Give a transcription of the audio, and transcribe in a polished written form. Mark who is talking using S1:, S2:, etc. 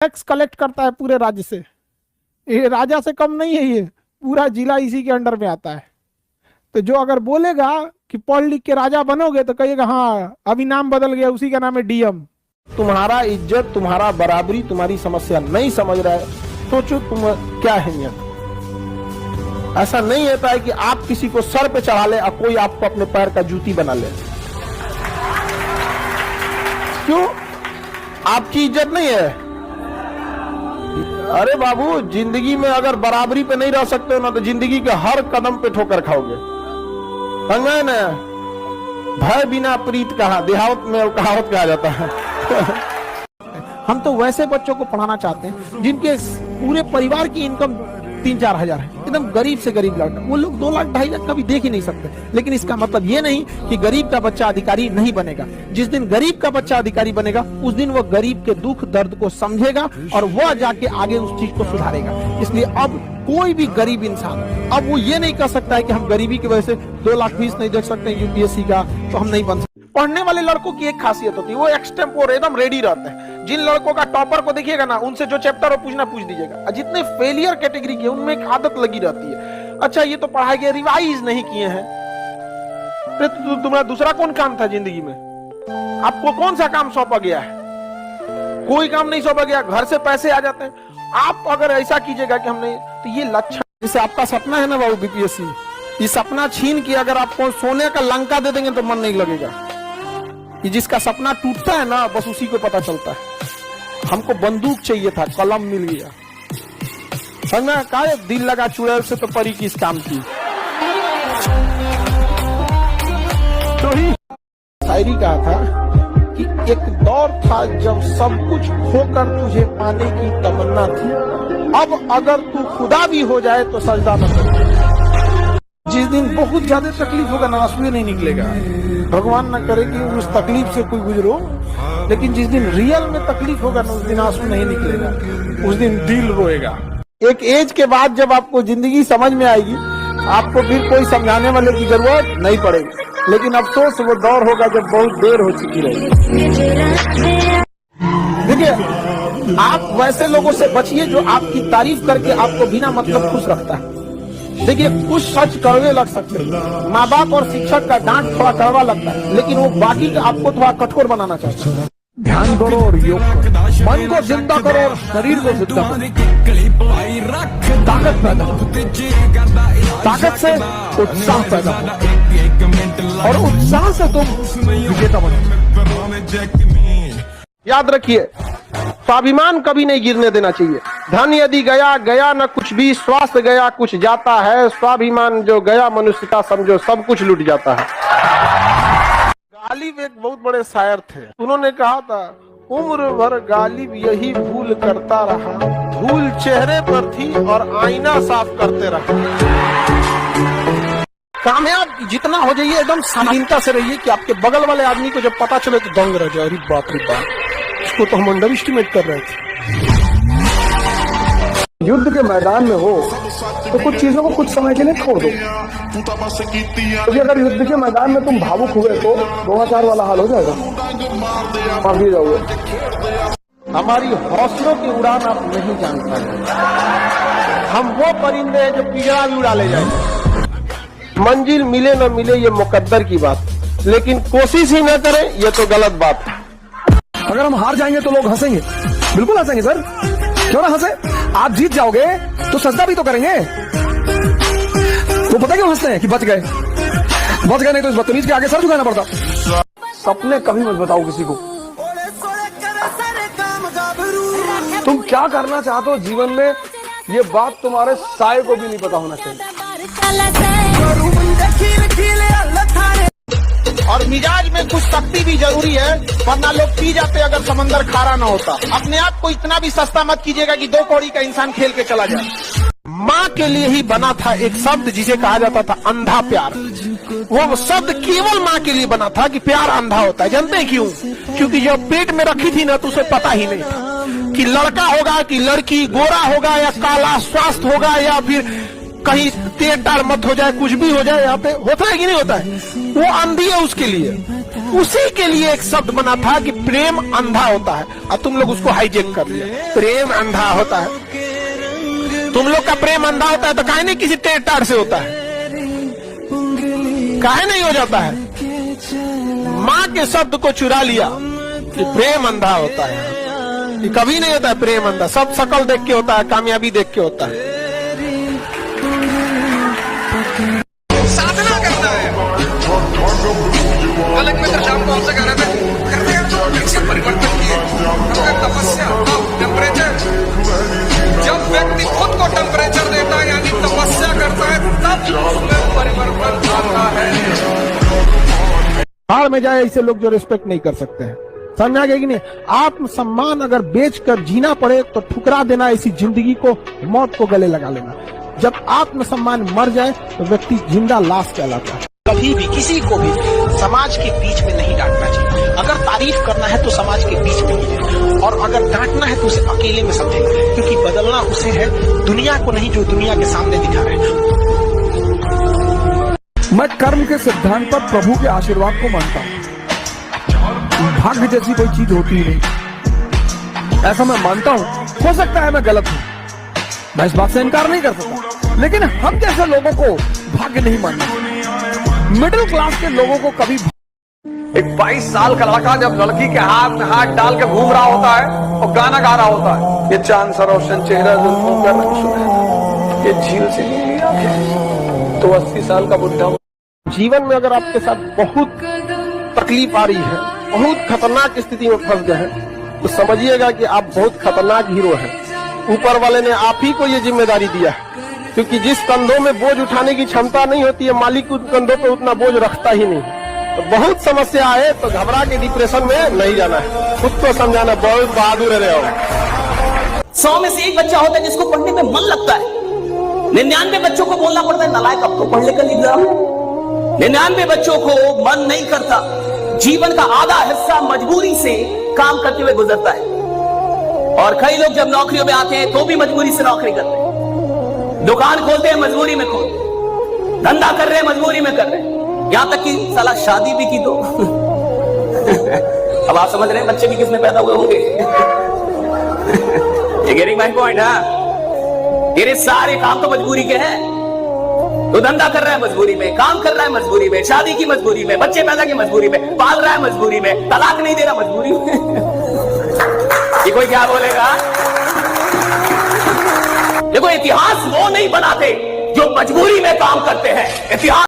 S1: Tax collect करता है पूरे राज्य से। ये राजा से कम नहीं है, ये पूरा जिला इसी के अंडर में आता है। तो जो अगर बोलेगा कि पढ़ लिख के राजा बनोगे तो कहिएगा हाँ अभी नाम बदल गया, उसी का नाम है डीएम। तुम्हारा इज्जत, तुम्हारा बराबरी, तुम्हारी समस्या नहीं समझ रहा है, सोचो तुम क्या अहमियत। ऐसा नहीं होता है कि आप किसी को सर पे चढ़ा ले और कोई आपको अपने पैर का जूती बना ले। क्यों? आपकी इज्जत नहीं है। अरे बाबू, जिंदगी में अगर बराबरी पे नहीं रह सकते हो ना तो जिंदगी के हर कदम पे ठोकर खाओगे। समझे ना? भय बिना प्रीत कहा, देहावत में कहावत कहा जाता है। हम तो वैसे बच्चों को पढ़ाना चाहते हैं जिनके पूरे परिवार की इनकम 3-4 हजार है, एकदम गरीब से गरीब लड़का। वो लोग 2 लाख 2.5 लाख कभी देख ही नहीं सकते। लेकिन इसका मतलब ये नहीं कि गरीब का बच्चा अधिकारी नहीं बनेगा। जिस दिन गरीब का बच्चा अधिकारी बनेगा उस दिन वो गरीब के दुख दर्द को समझेगा और वह जाके आगे उस चीज को सुधारेगा। इसलिए अब कोई भी गरीब इंसान अब वो ये नहीं कर सकता है कि हम गरीबी की वजह से 2 लाख फीस नहीं दे सकते यूपीएससी का तो हम नहीं बन सकते। पढ़ने वाले लड़कों की एक खासियत होती है, वो एक्सटेम्पोर एकदम रेडी रहते हैं। जिन लड़कों का टॉपर को देखिएगा ना, उनसे जो चैप्टर हो पूछना पूछ दीजिएगा। जितने फेलियर कैटेगरी के उनमें एक आदत लगी रहती है, अच्छा ये तो पढ़ाई गया, रिवाइज नहीं किए हैं। तुम्हारा दूसरा कौन काम था जिंदगी में? आपको कौन सा काम सौंपा गया है? कोई काम नहीं सौंपा गया, घर से पैसे आ जाते हैं। आप अगर ऐसा कीजिएगा कि हम नहीं, तो ये लक्षण, जैसे आपका सपना है ना बाबू बीपीएससी, ये सपना छीन के अगर आपको सोने का लंका दे देंगे तो मन नहीं लगेगा। ये जिसका सपना टूटता है ना बस उसी को पता चलता है। हमको बंदूक चाहिए था, कलम मिल गया। समझना? का दिल लगा चुड़ैल से तो परी किस काम की। तो ही शायरी कहा था कि एक दौर था जब सब कुछ खोकर तुझे पाने की तमन्ना थी, अब अगर तू खुदा भी हो जाए तो सजदा न कर। जिस दिन बहुत ज्यादा तकलीफ होगा ना, आंसू नहीं निकलेगा। भगवान न करे कि उस तकलीफ से कोई गुजरो, लेकिन जिस दिन रियल में तकलीफ होगा ना उस दिन आंसू नहीं निकलेगा, उस दिन दिल रोएगा। एक एज के बाद जब आपको जिंदगी समझ में आएगी, आपको फिर कोई समझाने वाले की जरूरत नहीं पड़ेगी। लेकिन अफसोस वो दौर होगा जब बहुत देर हो चुकी रहेगी। देखिए, आप वैसे लोगों से बचिए जो आपकी तारीफ करके आपको बिना मतलब खुश रखता है। देखिए, कुछ सच कड़वे लग सकते हैं, माँ बाप और शिक्षक का डांट थोड़ा कड़वा लगता है, लेकिन वो बाकी का आपको थोड़ा कठोर बनाना चाहता है। ध्यान करो और योग करो, मन को जिंदा करो और शरीर को जिंदा करो। ताकत पैदा हो, ताकत से उत्साह पैदा हो और उत्साह से तुम विजेता बनो। याद रखिए, स्वाभिमान कभी नहीं गिरने देना चाहिए। धन यदि गया गया न कुछ भी, स्वास्थ्य गया कुछ जाता है, स्वाभिमान जो गया मनुष्य का समझो सब कुछ लूट जाता है। गालिब एक बहुत बड़े शायर थे, उन्होंने कहा था, उम्र भर गालिब यही भूल करता रहा, धूल चेहरे पर थी और आईना साफ करते रहा। कामयाब जितना हो जाइए एकदम शालीनता से रहिए कि आपके बगल वाले आदमी को जब पता चले तो दंग रह जाए, अरे बाप रे बाप, इसको तो हम अंडर एस्टिमेट कर रहे थे। युद्ध के मैदान में हो तो कुछ चीजों को कुछ समय के लिए छोड़ दो, क्योंकि अगर युद्ध के मैदान में तुम भावुक हुए तो 2004 वाला हाल हो जाएगा, मार दिए जाओगे। हमारी हौसलों की उड़ान आप नहीं जान पाएंगे। हम वो परिंदे हैं जो पिंजरा भी उड़ा ले जाएंगे। मंजिल मिले न मिले ये मुकद्दर की बात, लेकिन कोशिश ही न करें ये तो गलत बात है।
S2: अगर हम हार जाएंगे तो लोग हंसेंगे, बिल्कुल हंसेंगे सर, क्यों ना हंसे। आप जीत जाओगे तो सजदा भी तो करेंगे। तो पता क्यों हंसते हैं कि बच गए, नहीं तो इस बदतमीज के आगे सर झुकाना पड़ता। सपने कभी मत बताओ किसी को। तुम क्या करना चाहते हो जीवन में, ये बात तुम्हारे साये को भी नहीं पता होना चाहिए।
S1: और मिजाज में कुछ सख्ती भी जरूरी है, वरना लोग पी जाते अगर समंदर खारा ना होता। अपने आप को इतना भी सस्ता मत कीजिएगा कि 2 कौड़ी का इंसान खेल के चला जाए। माँ के लिए ही बना था एक शब्द जिसे कहा जाता था अंधा प्यार। वो शब्द केवल माँ के लिए बना था कि प्यार अंधा होता है। जानते हैं क्यों? क्योंकि जब पेट में रखी थी ना तो उसे पता ही नहीं था कि लड़का होगा कि लड़की, गोरा होगा या काला, स्वास्थ्य होगा या फिर कहीं तेज डार मत हो जाए, कुछ भी हो जाए। यहाँ पे होता है कि नहीं होता है? वो अंधी है उसके लिए। उसी के लिए एक शब्द बना था कि प्रेम अंधा होता है, और तुम लोग उसको हाईजेक कर लिया। प्रेम अंधा होता है, तुम लोग का प्रेम अंधा होता है तो काहे नहीं किसी टेढ़ टाढ़ से होता है, काहे नहीं हो जाता है? माँ के शब्द को चुरा लिया कि प्रेम अंधा होता है। ये कभी नहीं होता है प्रेम अंधा, सब शकल देख के होता है, कामयाबी देख के होता है।
S3: साधना करना है। कल एक मित्र शाम को हमसे कह रहे थे, करते हैं तो कैसे परिवर्तन किए, तपस्या, टेम्परेचर। जब व्यक्ति खुद को टेम्परेचर देता है यानी तपस्या करता है, तब उसमें परिवर्तन आता है।
S1: भाड़ में जाए ऐसे लोग जो रिस्पेक्ट नहीं कर सकते हैं, समझ आ गया कि नहीं? आत्मसम्मान अगर बेचकर जीना पड़े तो ठुकरा देना ऐसी जिंदगी को, मौत को गले लगा लेना। जब आत्मसम्मान मर जाए तो व्यक्ति जिंदा लाश कहलाता है।
S4: कभी भी किसी को भी समाज के बीच में नहीं डांटना चाहिए। अगर तारीफ करना है तो समाज के बीच में कीजिए, और अगर डांटना है तो उसे अकेले में समझे, क्योंकि बदलना उसे है, दुनिया को नहीं जो दुनिया के सामने दिखा रहे हैं।
S2: मैं कर्म के सिद्धांत पर प्रभु के आशीर्वाद को मानता हूं। भाग्य जैसी कोई चीज होती ही नहीं, ऐसा मैं मानता हूं। हो सकता है मैं गलत हूं, मैं इस बात से इनकार नहीं कर सकता, लेकिन हम जैसे लोगों को भाग्य नहीं मानना। मिडिल क्लास के लोगों को कभी एक 22 साल का लड़का जब लड़की के हाथ में हाथ डाल के घूम रहा होता है और गाना गा रहा होता है, ये चांद सा रोशन चेहरा जुल्फों का रंग सुनहरा, ये झील से नीली आंखें, तो 80 साल का बुढ़ा।
S1: जीवन में अगर आपके साथ बहुत तकलीफ आ रही है, बहुत खतरनाक स्थिति में फंस गए हैं, तो समझिएगा कि आप बहुत खतरनाक हीरो हैं। ऊपर वाले ने आप ही को ये जिम्मेदारी दिया है, क्योंकि जिस कंधों में बोझ उठाने की क्षमता नहीं होती है, मालिक उस कंधों पे उतना बोझ रखता ही नहीं। तो बहुत समस्या आए तो घबरा के डिप्रेशन में नहीं जाना है, खुद को समझाना, बहुत बहादुर रहे हो।
S5: 100 में से एक बच्चा होता है जिसको पढ़ने में मन लगता है। 99 बच्चों को बोलना पड़ता है नालायक अब तो पढ़ लेकर एग्जाम। 99 बच्चों को मन नहीं करता। जीवन का आधा हिस्सा मजबूरी से काम करते हुए गुजरता है, और कई लोग जब नौकरियों में आते हैं तो भी मजबूरी से नौकरी करते हैं। दुकान खोलते हैं मजबूरी में खोलते, धंधा कर रहे हैं मजबूरी में कर रहे हैं, यहां तक कि साला शादी भी की तो अब आप समझ रहे हैं बच्चे भी किसमें पैदा हुए होंगे। ये गेटिंग माय पॉइंट? हाँ, तेरे सारे काम तो मजबूरी के हैं। तो धंधा कर रहा है मजबूरी में, काम कर रहा है मजबूरी में, शादी की मजबूरी में, बच्चे पैदा की मजबूरी में, पाल रहा है मजबूरी में, तलाक नहीं दे रहा मजबूरी में। ये कोई क्या बोलेगा? देखो, इतिहास वो नहीं बनाते जो मजबूरी में काम करते हैं, इतिहास